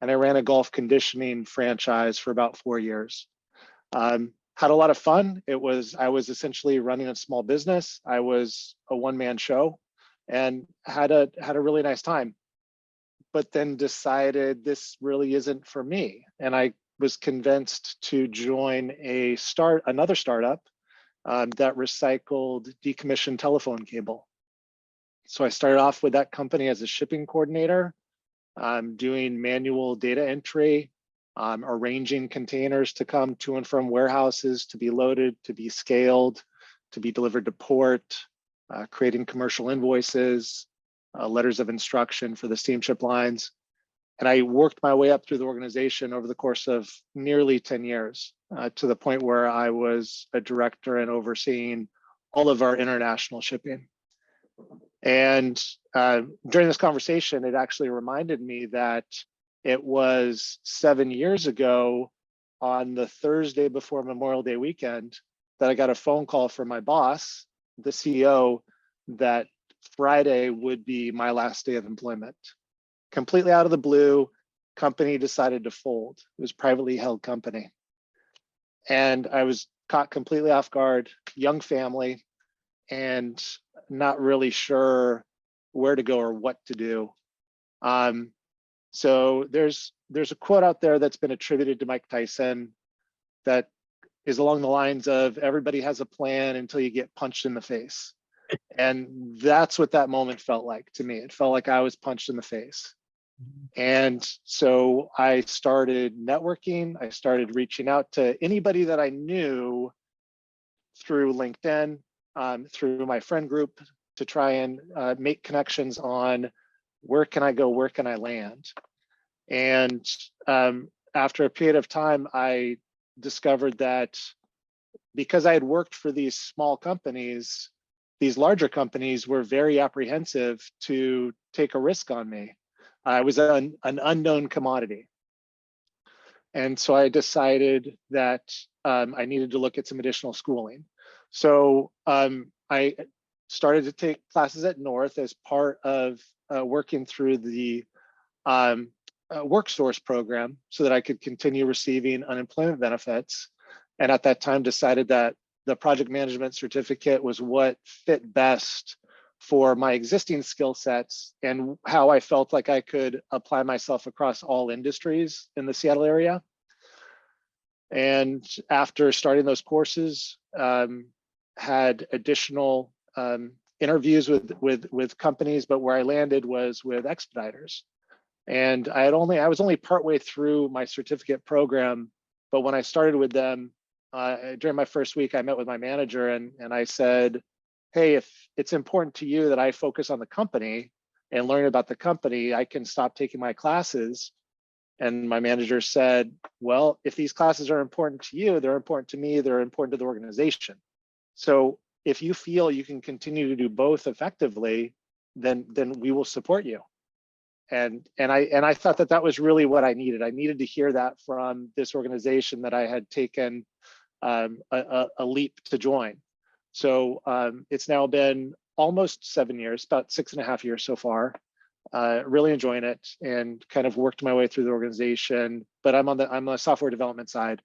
And I ran a golf conditioning franchise for about 4 years. Had a lot of fun. I was essentially running a small business. I was a one-man show and had a really nice time, but then decided this really isn't for me. And I was convinced to join another startup that recycled decommissioned telephone cable. So I started off with that company as a shipping coordinator, doing manual data entry, arranging containers to come to and from warehouses to be loaded, to be scaled, to be delivered to port, creating commercial invoices, letters of instruction for the steamship lines. And I worked my way up through the organization over the course of nearly 10 years, to the point where I was a director and overseeing all of our international shipping. And during this conversation, it actually reminded me that it was 7 years ago on the Thursday before Memorial Day weekend that I got a phone call from my boss, the CEO, that Friday would be my last day of employment. Completely out of the blue, company decided to fold. It was a privately held company. And I was caught completely off guard, young family, and not really sure where to go or what to do. So there's a quote out there that's been attributed to Mike Tyson that is along the lines of, everybody has a plan until you get punched in the face. And that's what that moment felt like to me. It felt like I was punched in the face. And so I started networking. I started reaching out to anybody that I knew through LinkedIn, through my friend group, to try and make connections on where can I go, where can I land. And after a period of time, I discovered that because I had worked for these small companies, these larger companies were very apprehensive to take a risk on me. I was an unknown commodity. And so I decided that I needed to look at some additional schooling. So I started to take classes at North as part of working through the WorkSource program so that I could continue receiving unemployment benefits. And at that time decided that the project management certificate was what fit best for my existing skill sets and how I felt like I could apply myself across all industries in the Seattle area. And after starting those courses, had additional interviews with companies, but where I landed was with Expeditors. And I was only partway through my certificate program, but when I started with them, during my first week, I met with my manager and I said, hey, if it's important to you that I focus on the company and learn about the company, I can stop taking my classes. And my manager said, well, if these classes are important to you, they're important to me, they're important to the organization. So if you feel you can continue to do both effectively, then we will support you. And I thought that was really what I needed. I needed to hear that from this organization that I had taken a leap to join. So it's now been almost 7 years, about 6.5 years so far. Really enjoying it and kind of worked my way through the organization, but I'm on the software development side.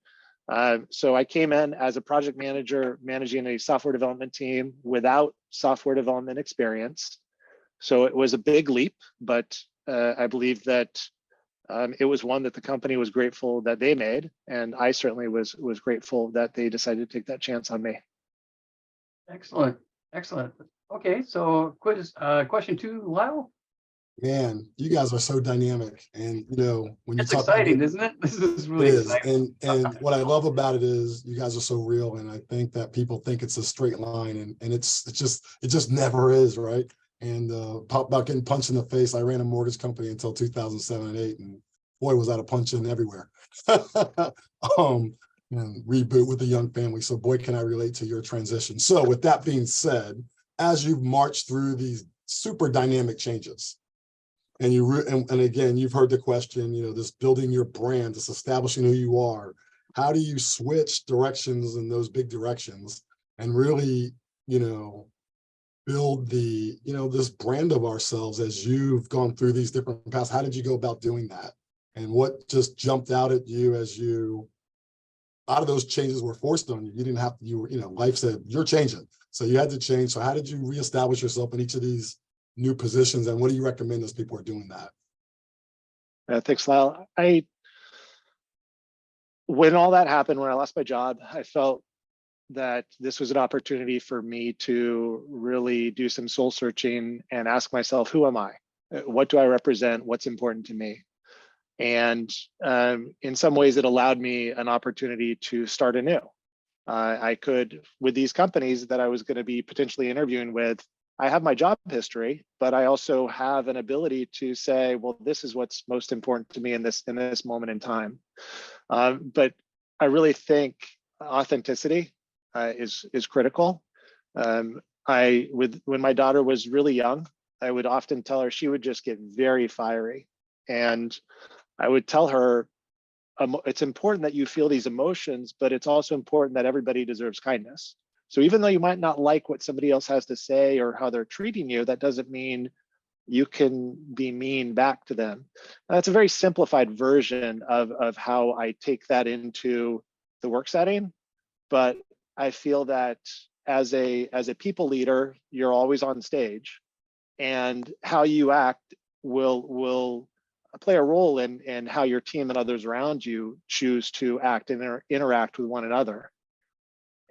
So I came in as a project manager, managing a software development team without software development experience. So it was a big leap, but I believe that it was one that the company was grateful that they made, and I certainly was grateful that they decided to take that chance on me. Excellent, excellent. Okay, so question 2, Lyle. Man, you guys are so dynamic. And, you know, when you It's talk about exciting, isn't it? This is it really is. exciting. And what I love about it is you guys are so real. And I think that people think it's a straight line and it just never is, right? And talk about getting punched in the face. I ran a mortgage company until 2007 and 8, and boy, was that a punch in everywhere. And reboot with a young family. So boy, can I relate to your transition. So with that being said, as you've marched through these super dynamic changes, and and again, you've heard the question, you know, this building your brand, this establishing who you are. How do you switch directions in those big directions and really, you know, build the, you know, this brand of ourselves as you've gone through these different paths? How did you go about doing that? And what just jumped out at you as you, out of those changes were forced on you? You didn't have to, you know, life said, you're changing. So you had to change. So how did you reestablish yourself in each of these new positions? And what do you recommend as people are doing that? Thanks, Lyle. When all that happened, when I lost my job, I felt that this was an opportunity for me to really do some soul searching and ask myself, who am I? What do I represent? What's important to me? And in some ways, it allowed me an opportunity to start anew. I could, with these companies that I was going to be potentially interviewing with, I have my job history, but I also have an ability to say, well, this is what's most important to me in this moment in time. But I really think authenticity is critical. When my daughter was really young, I would often tell her, she would just get very fiery, and I would tell her, it's important that you feel these emotions, but it's also important that everybody deserves kindness. So even though you might not like what somebody else has to say or how they're treating you, that doesn't mean you can be mean back to them. That's a very simplified version of how I take that into the work setting. But I feel that as a people leader, you're always on stage, and how you act will play a role in how your team and others around you choose to act and interact with one another.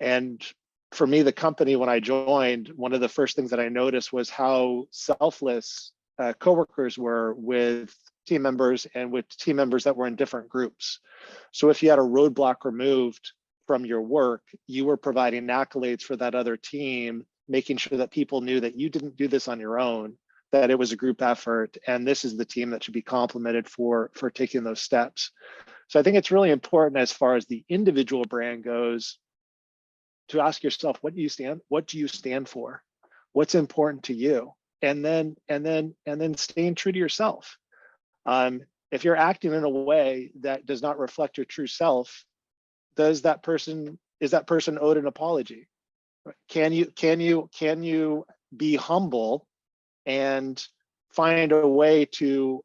And for me, the company, when I joined, one of the first things that I noticed was how selfless coworkers were with team members and with team members that were in different groups. So if you had a roadblock removed from your work, you were providing accolades for that other team, making sure that people knew that you didn't do this on your own, that it was a group effort, and this is the team that should be complimented for taking those steps. So I think it's really important, as far as the individual brand goes, to ask yourself, what do you stand for? What's important to you? And then staying true to yourself. If you're acting in a way that does not reflect your true self, is that person owed an apology? Can you be humble and find a way to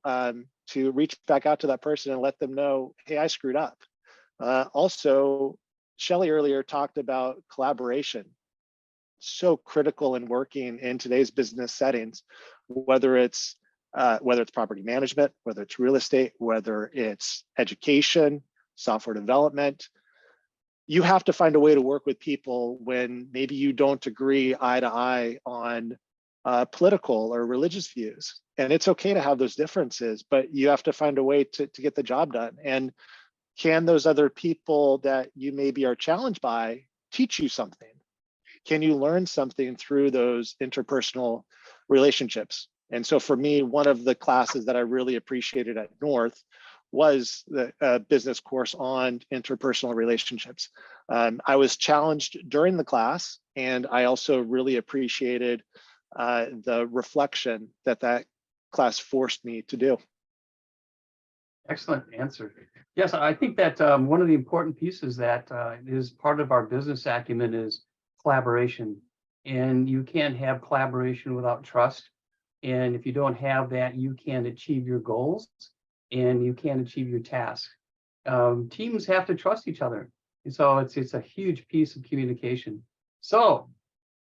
reach back out to that person and let them know, hey, I screwed up. Also, Shelley earlier talked about collaboration. So critical in working in today's business settings, whether it's property management, whether it's real estate, whether it's education, software development. You have to find a way to work with people when maybe you don't agree eye to eye on political or religious views. And it's okay to have those differences, but you have to find a way to get the job done. And can those other people that you maybe are challenged by teach you something? Can you learn something through those interpersonal relationships? And so for me, one of the classes that I really appreciated at North was the business course on interpersonal relationships. I was challenged during the class, and I also really appreciated the reflection that class forced me to do. Excellent answer. Yes, I think that one of the important pieces that is part of our business acumen is collaboration. And you can't have collaboration without trust. And if you don't have that, you can't achieve your goals and you can't achieve your tasks. Teams have to trust each other. And so it's a huge piece of communication. So,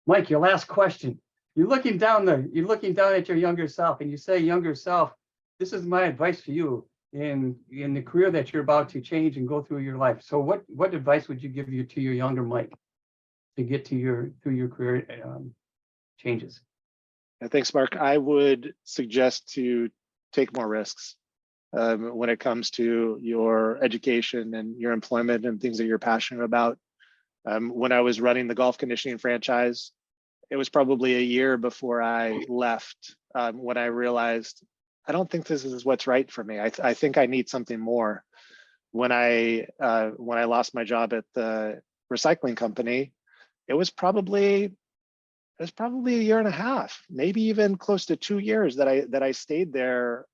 Mike, your last question. You're looking down at your younger self, and you say, younger self, this is my advice for you in the career that you're about to change and go through your life. So what advice would you give to your younger Mike to get through your career changes? Thanks, Mark. I would suggest to take more risks when it comes to your education and your employment and things that you're passionate about. When I was running the golf conditioning franchise, it was probably a year before I left when I realized I don't think this is what's right for me. I think I need something more. When I lost my job at the recycling company, it was probably a year and a half, maybe even close to 2 years that I stayed there.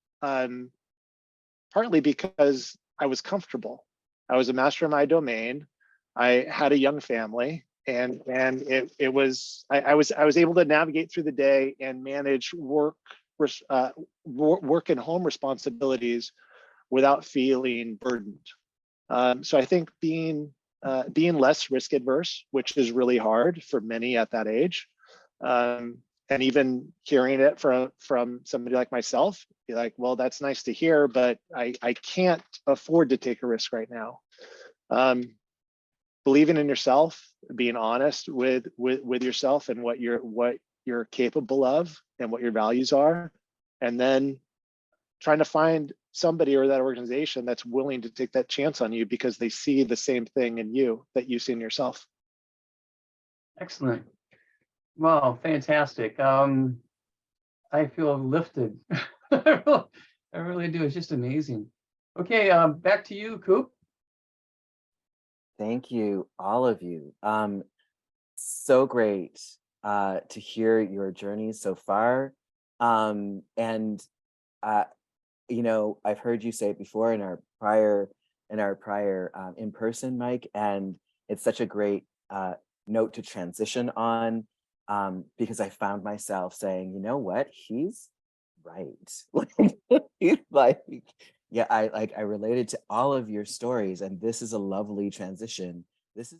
Partly because I was comfortable. I was a master of my domain. I had a young family, and it was I was able to navigate through the day and manage work and home responsibilities without feeling burdened. So I think being less risk adverse, which is really hard for many at that age, and even hearing it from somebody like myself, be like, well, that's nice to hear, but I can't afford to take a risk right now. Believing in yourself, being honest with yourself and what you're capable of and what your values are, and then trying to find somebody or that organization that's willing to take that chance on you because they see the same thing in you that you see in yourself. Excellent. Wow, fantastic. I feel lifted. I really do. It's just amazing. Okay, back to you, Coop. Thank you, all of you. So great to hear your journeys so far. You know, I've heard you say it before in our prior in-person, Mike, and it's such a great note to transition on, because I found myself saying, you know what, he's right. Like, yeah, I related to all of your stories, and this is a lovely transition. This is